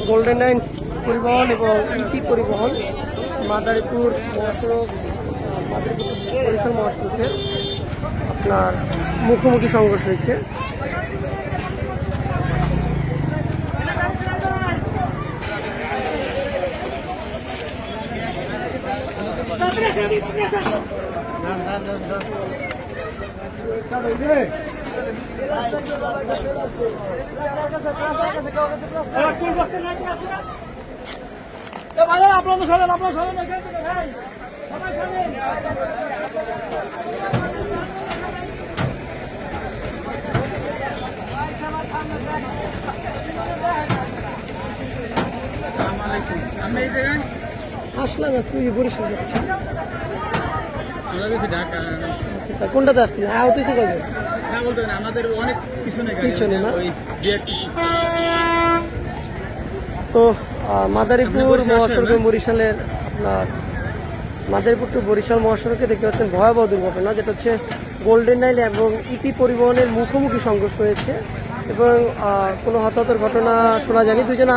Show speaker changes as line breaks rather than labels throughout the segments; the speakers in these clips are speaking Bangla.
গোল্ডেন লাইন পরিবহন এবং ইতি পরিবহন মাদারীপুর মহাসড়ক মাদারীপুর বরিশাল মহাসড়কের আপনার মুখোমুখি সংঘর্ষ হয়েছে। আসলাম আজকে বরিশাল যাচ্ছি। কোনটাতে আসছি? হ্যাঁ তুই কবে পিছনে না তো মাদারীপুর মহাসড়কে বরিশালের আপনার মাদারীপুর টু বরিশাল মহাসড়কে দেখতে পাচ্ছেন ভয়াবহ দুর্ঘটনা, যেটা হচ্ছে গোল্ডেন লাইন এবং ইতি পরিবহনের মুখোমুখি সংঘর্ষ হয়েছে এবং কোনো হতাহতের ঘটনা শোনা যায়নি। দুজন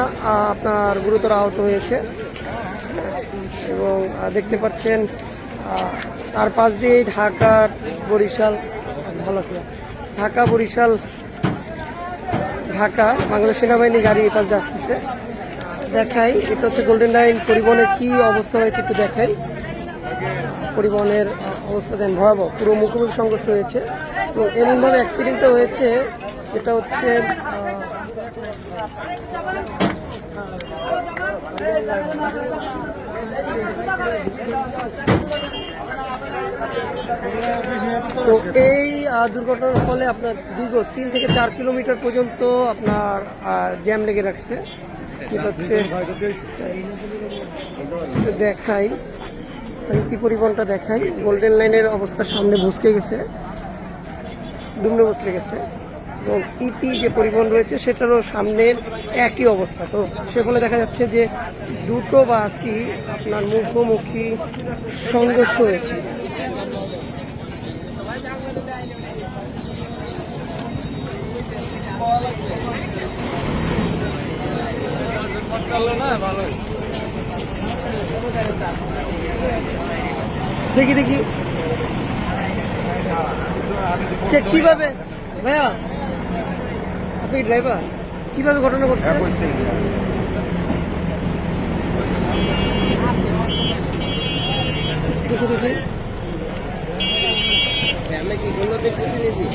আপনার গুরুতর আহত হয়েছে এবং দেখতে পাচ্ছেন তার পাশ দিয়ে ঢাকা বরিশাল ভালো আছে ঢাকা বরিশাল ঢাকা বাংলাদেশ সেনাবাহিনী গাড়ি এই পাশ দিয়ে আসতেছে। দেখাই এটা হচ্ছে গোল্ডেন লাইন পরিবহনের কি অবস্থা হয়েছে একটু দেখাই। পরিবহনের অবস্থা দেন ভয়াবহ, পুরো মুখোমুখি সংঘর্ষ হয়েছে এবং এমনভাবে অ্যাক্সিডেন্টটা হয়েছে যেটা হচ্ছে তো এই দুর্ঘটনার ফলে আপনার দীর্ঘ 3 থেকে 4 কিলোমিটার পর্যন্ত আপনার জ্যাম লেগে রাখছে। হচ্ছে দেখাই ইতি পরিবহনটা দেখাই। গোল্ডেন লাইনের অবস্থা সামনে বসকে গেছে, দুমড়ে বসে গেছে এবং ইতি যে পরিবহন রয়েছে সেটারও সামনের একই অবস্থা। তো সে ফলে দেখা যাচ্ছে যে দুটো বাসই আপনার মুখোমুখি সংঘর্ষ হয়েছে। দেখি দেখি কিভাবে ভাইয়া আপনি ড্রাইভার কিভাবে ঘটনা ঘটছে? দেখি দেখি আমরা কি বললো প্রতিনিধি